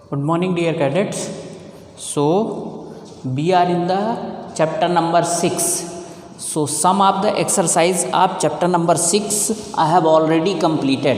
Good morning, dear cadets. So, we are in the chapter number 6. So, some of the exercise of chapter number 6 I have already completed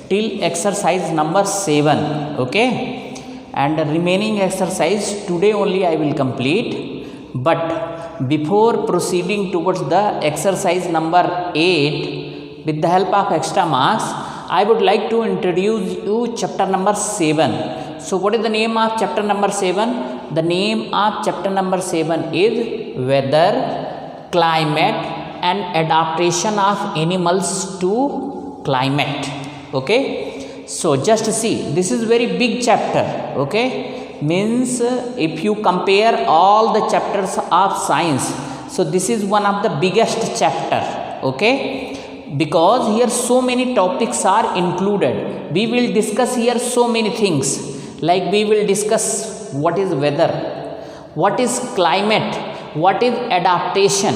till exercise number 7. Okay, and the remaining exercise today only I will complete. But before proceeding towards the exercise number 8 with the help of extra marks, I would like to introduce you chapter number 7. So, what is the name of chapter number 7? The name of chapter number 7 is Weather, Climate and Adaptation of Animals to Climate. Okay. So, just see, this is very big chapter. Okay. Means if you compare all the chapters of science, so this is one of the biggest chapter. Okay. Because here so many topics are included. We will discuss here so many things. Like we will discuss what is weather, what is climate, what is adaptation.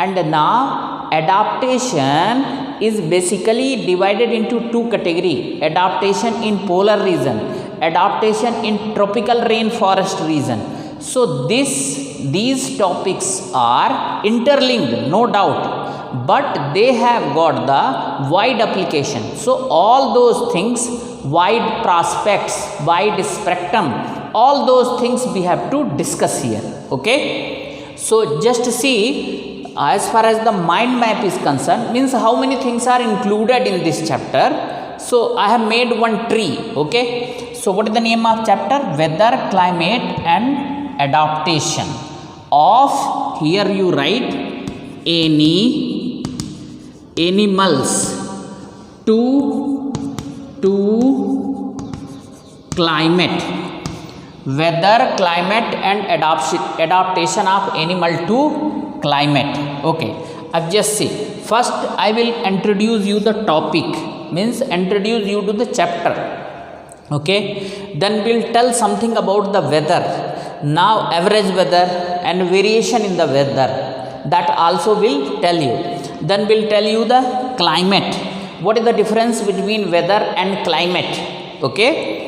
And now adaptation is basically divided into two categories: adaptation in polar region, adaptation in tropical rainforest region. So these topics are interlinked, no doubt, but they have got the wide application. So all those things, wide prospects, wide spectrum, all those things we have to discuss here. Okay. So just see, as far as the mind map is concerned, means how many things are included in this chapter. So I have made one tree. Okay. So what is the name of chapter? Weather, Climate and Adaptation of, here you write, any animals to climate. Weather, climate and adaptation of animal to climate. Okay. Now just see, first I will introduce you the topic, means introduce you to the chapter. Okay. Then we'll tell something about the weather. Now average weather and variation in the weather, that also will tell you. Then we'll tell you the climate. What is the difference between weather and climate? Okay.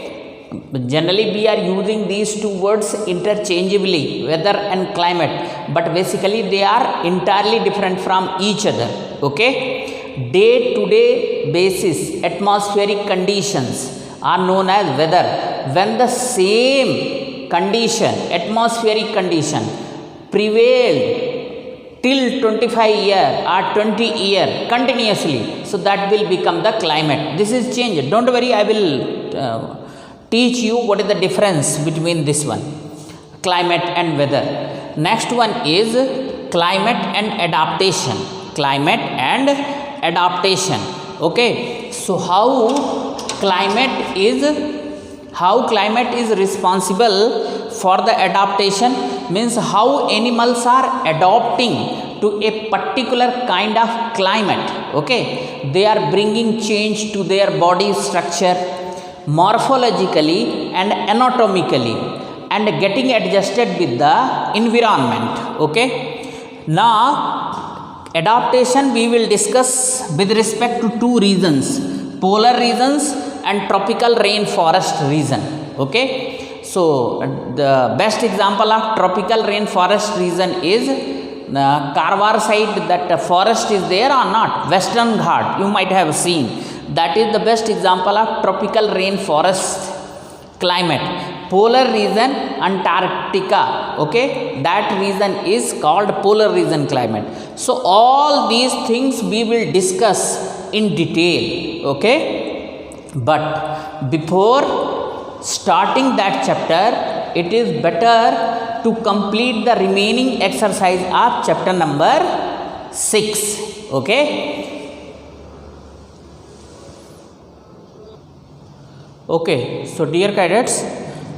Generally we are using these two words interchangeably, weather and climate, but basically they are entirely different from each other. Okay. Day to day basis atmospheric conditions are known as weather. When the same condition, atmospheric condition, prevailed till 25 year or 20 year continuously, so that will become the climate. This is change. Don't worry, I will teach you what is the difference between this one, climate and weather. Next one is climate and adaptation. Climate and adaptation. Okay. So how climate is responsible for the adaptation, means how animals are adapting to a particular kind of climate. Okay. They are bringing change to their body structure, morphologically and anatomically, and getting adjusted with the environment. Okay. Now adaptation we will discuss with respect to two regions, polar regions and tropical rainforest region. Okay. So the best example of tropical rainforest region is Karwar side, that forest is there or not, Western Ghat, you might have seen. That is the best example of tropical rainforest climate. Polar region, Antarctica. Okay. That region is called polar region climate. So all these things we will discuss in detail. Okay. But before starting that chapter, it is better to complete the remaining exercise of chapter number 6. Okay. Okay. So dear cadets,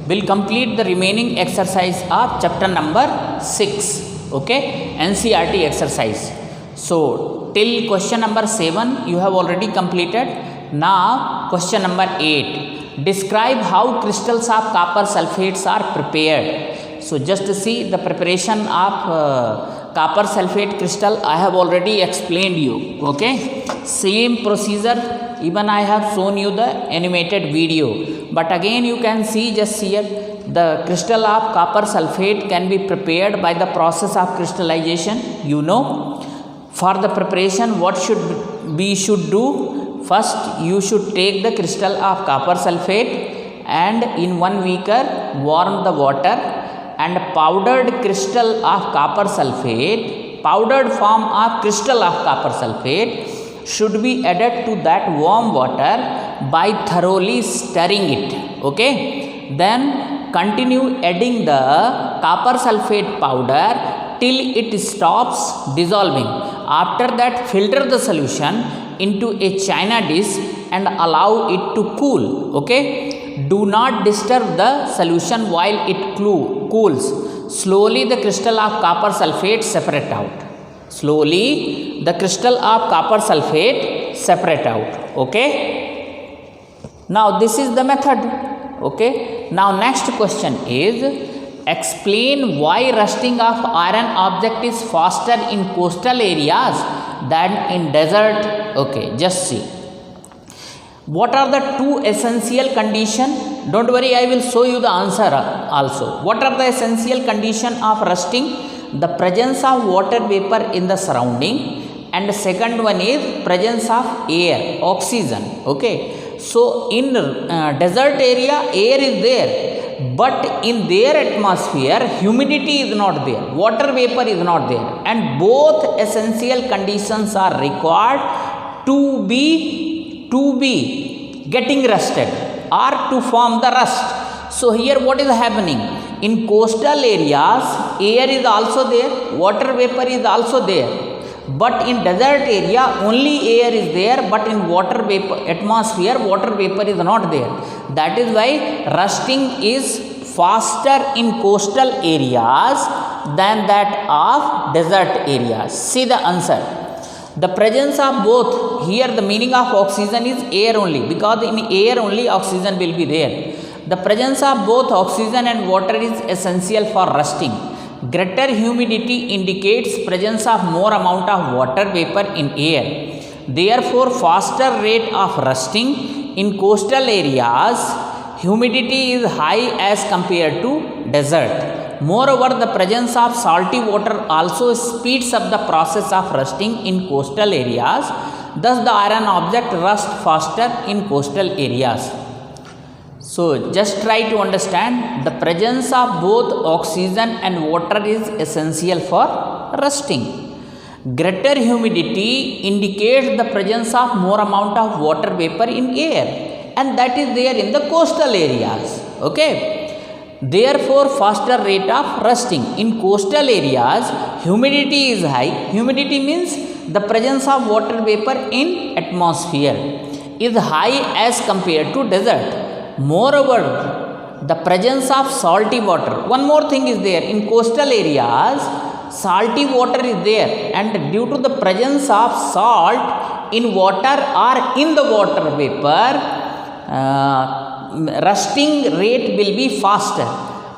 we'll complete the remaining exercise of chapter number 6. Okay. NCERT exercise. So till question number 7 you have already completed. Now question number 8. Describe how crystals of copper sulfates are prepared. So just see the preparation of copper sulfate crystal I have already explained you. Okay. Same procedure Even I have shown you the animated video. But again you can see just here, the crystal of copper sulfate can be prepared by the process of crystallization. You know, for the preparation what we should do? First you should take the crystal of copper sulfate and in 1 beaker warm the water, and powdered crystal of copper sulfate, powdered form of crystal of copper sulfate should be added to that warm water by thoroughly stirring it. Okay, then continue adding the copper sulfate powder till it stops dissolving. After that, filter the solution into a china dish and allow it to cool. Okay, do not disturb the solution while it cools. Slowly the crystal of copper sulfate separate out. Slowly the crystal of copper sulfate separate out. Okay, now this is the method. Okay, now next question is, explain why rusting of iron object is faster in coastal areas than in desert. Okay, just see. What are the two essential conditions? Don't worry, I will show you the answer also. What are the essential conditions of rusting? The presence of water vapor in the surrounding, and the second one is presence of air, oxygen. Okay, so in desert area air is there, but in their atmosphere humidity is not there, water vapor is not there, and both essential conditions are required to be getting rusted or to form the rust. So here what is happening? In coastal areas air is also there, water vapor is also there, but in desert area only air is there, but in water vapor atmosphere water vapor is not there. That is why rusting is faster in coastal areas than that of desert areas. See the answer. The presence of both, here the meaning of oxygen is air only, because in air only oxygen will be there. The presence of both oxygen and water is essential for rusting. Greater humidity indicates presence of more amount of water vapor in air. Therefore, faster rate of rusting in coastal areas. Humidity is high as compared to desert. Moreover, the presence of salty water also speeds up the process of rusting in coastal areas. Thus, the iron object rusts faster in coastal areas. So, just try to understand, the presence of both oxygen and water is essential for rusting. Greater humidity indicates the presence of more amount of water vapor in air, and that is there in the coastal areas. Okay. Therefore, faster rate of rusting. In coastal areas, humidity is high. Humidity means the presence of water vapor in atmosphere is high as compared to desert. Moreover, the presence of salty water. One more thing is there. In coastal areas, salty water is there, and due to the presence of salt in water or in the water vapor, rusting rate will be faster,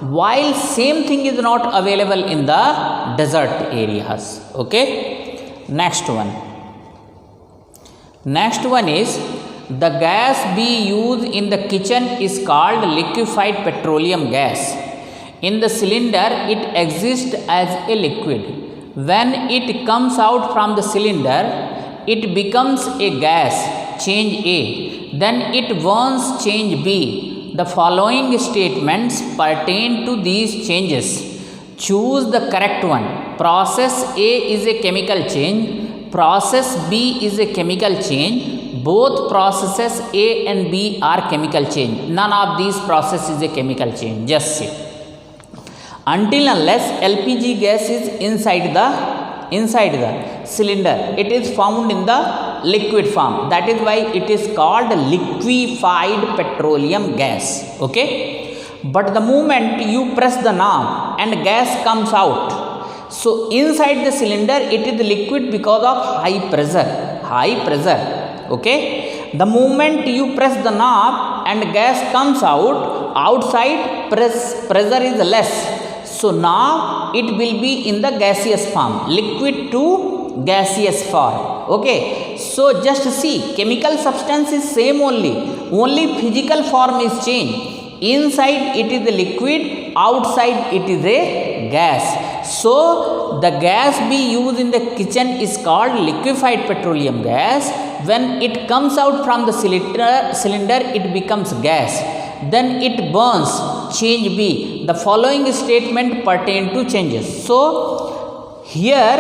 while same thing is not available in the desert areas. Okay, next one is, the gas be used in the kitchen is called liquefied petroleum gas. In the cylinder it exists as a liquid. When it comes out from the cylinder, it becomes a gas, change A. Then it burns, change B. The following statements pertain to these changes. Choose the correct one. Process A is a chemical change. Process B is a chemical change. Both processes A and B are chemical change. None of these processes is a chemical change. Just see. Until unless LPG gas is inside the cylinder, it is found in the liquid form. That is why it is called liquefied petroleum gas. Okay. But the moment you press the knob and gas comes out, so inside the cylinder it is liquid because of high pressure. Okay, the moment you press the knob and gas comes out, outside pressure is less, so now it will be in the gaseous form, liquid to gaseous form. Okay, so just see, chemical substance is same only physical form is changed. Inside it is a liquid, outside it is a gas. So the gas be used in the kitchen is called liquefied petroleum gas. When it comes out from the cylinder it becomes gas, then it burns. Change B. The following statement pertain to changes. So here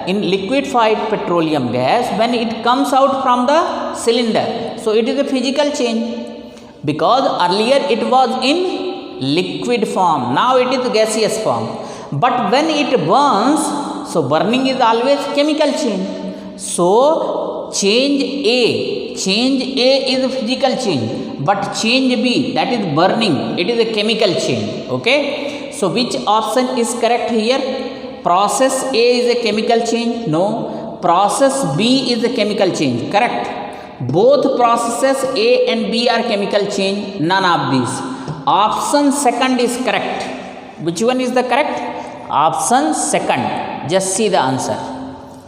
in liquefied petroleum gas, when it comes out from the cylinder, so it is a physical change, because earlier it was in liquid form, now it is gaseous form. But when it burns, so burning is always chemical change. So change A is a physical change, but change B, that is burning, it is a chemical change. Okay, so which option is correct here? Process A is a chemical change? No. Process B is a chemical change? Correct. Both processes A and B are chemical change? None of these. Option second is correct. Which one is the correct? Option second. Just see the answer.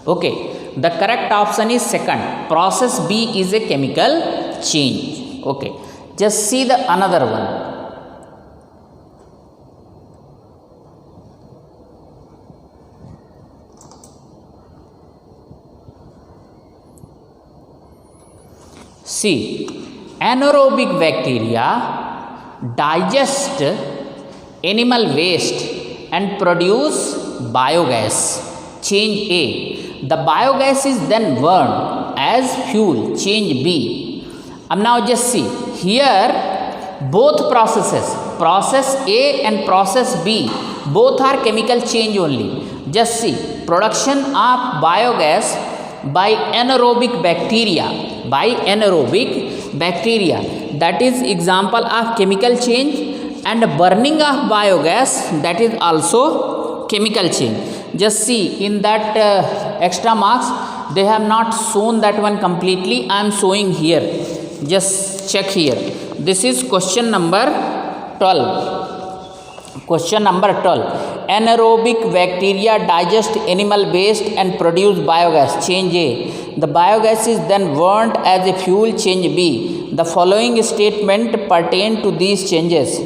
Okay, the correct option is second. Process B is a chemical change. Okay, just see the another one. See, anaerobic bacteria digest animal waste and produce biogas. Change A. The biogas is then burned as fuel. Change B. Now just see, here both processes, process A and process B, both are chemical change only. Just see, production of biogas by anaerobic bacteria, that is example of chemical change, and burning of biogas, that is also chemical change. Just see, in that extra marks they have not shown that one completely. I am showing here, just check here. This is question number 12. Question number 12. Anaerobic bacteria digest animal waste and produce biogas. Change A. The biogas is then burnt as a fuel. Change B. The following statement pertain to these changes.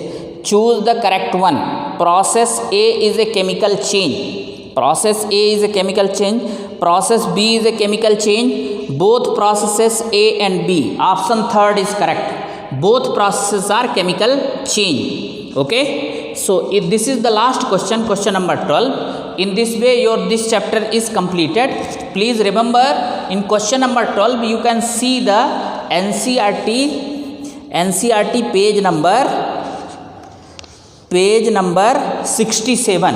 Choose the correct one. Process A is a chemical change. Process A is a chemical change. Process B is a chemical change. Both processes A and B. Option third is correct. Both processes are chemical change. Okay. So if this is the last question, question number 12. In this way this chapter is completed. Please remember, in question number 12 you can see the NCERT page number 67.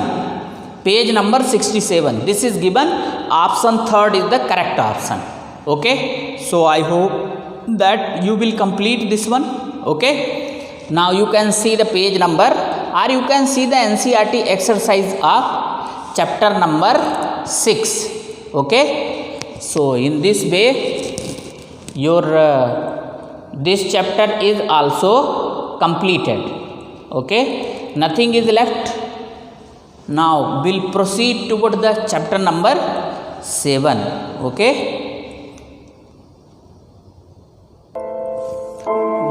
Page number 67. This is given. Option third is the correct option. Okay. So I hope that you will complete this one. Okay. Now you can see the page number, or you can see the NCERT exercise of chapter number 6. Okay. So in this way your this chapter is also completed. Okay, nothing is left. Now we'll proceed toward the chapter number 7. Okay,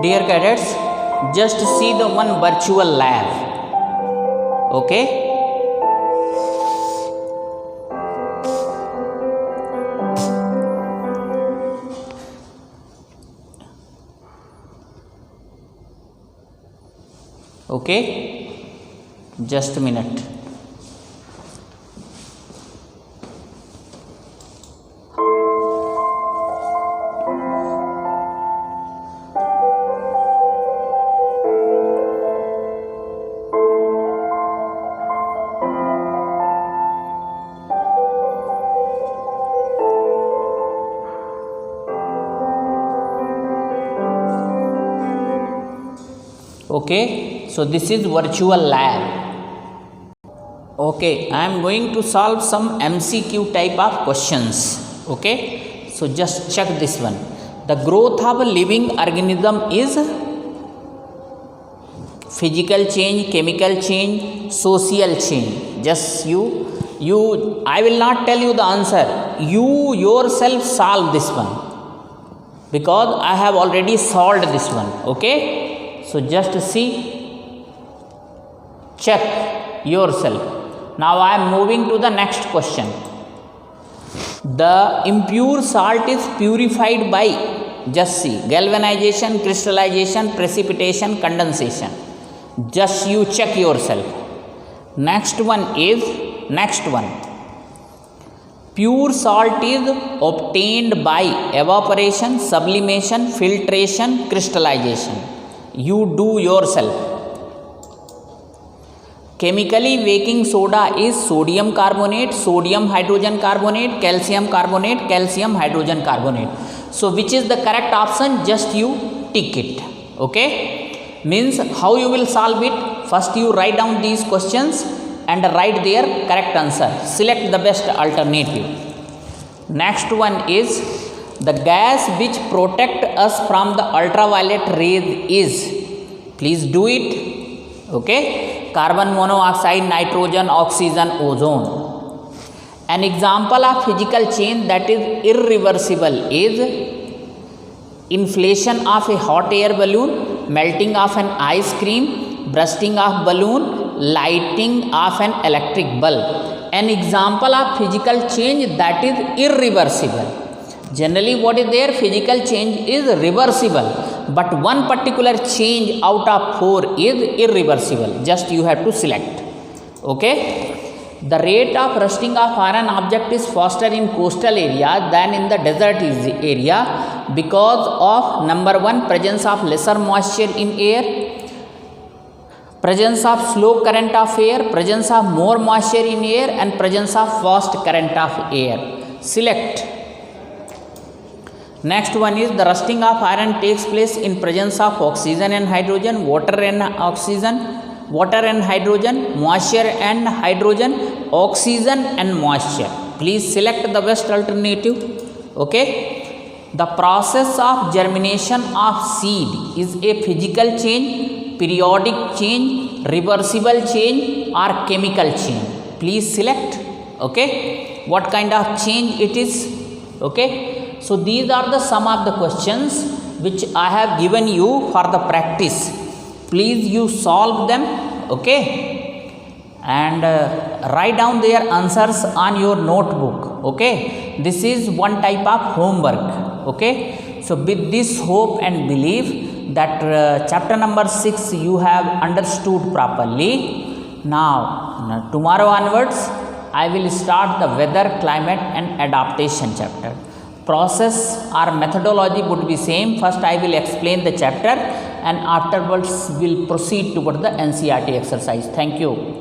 dear cadets, just see the one virtual lab. Okay, okay, just a minute. Okay, so this is virtual lab. Okay, I am going to solve some MCQ type of questions. Okay, so just check this one. The growth of a living organism is physical change, chemical change, social change. Just you I will not tell you the answer. You yourself solve this one, because I have already solved this one. Okay, so just see, check yourself. Now I am moving to the next question. The impure salt is purified by, just see, galvanization, crystallization, precipitation, condensation. Just you check yourself. Next one, pure salt is obtained by evaporation, sublimation, filtration, crystallization. You do yourself. Chemically, baking soda is sodium carbonate, sodium hydrogen carbonate, calcium carbonate, calcium hydrogen carbonate. So which is the correct option? Just you tick it. Okay, means how you will solve it? First you write down these questions and write their correct answer. Select the best alternative. Next one is, the gas which protect us from the ultraviolet rays is, please do it. Okay, carbon monoxide, nitrogen, oxygen, ozone. An example of physical change that is irreversible is inflation of a hot air balloon, melting of an ice cream, bursting of balloon, lighting of an electric bulb. An example of physical change that is irreversible. Generally what is there? Physical change is reversible, but one particular change out of 4 is irreversible. Just you have to select. Okay, the rate of rusting of iron object is faster in coastal area than in the desert area because of, number 1, presence of lesser moisture in air, presence of slow current of air, presence of more moisture in air, and presence of fast current of air. Select. Next one is, the rusting of iron takes place in presence of oxygen and hydrogen, water and oxygen, water and hydrogen, moisture and hydrogen, oxygen and moisture. Please select the best alternative. Okay, the process of germination of seed is a physical change, periodic change, reversible change, or chemical change. Please select. Okay, what kind of change it is. Okay, so these are the some of the questions which I have given you for the practice. Please you solve them. Okay, and write down their answers on your notebook. Okay, this is one type of homework. Okay, so with this hope and belief that chapter number 6 you have understood properly. Now tomorrow onwards I will start the weather, climate and adaptation chapter. Process or methodology would be same. First I will explain the chapter and afterwards will proceed toward the NCERT exercise. Thank you.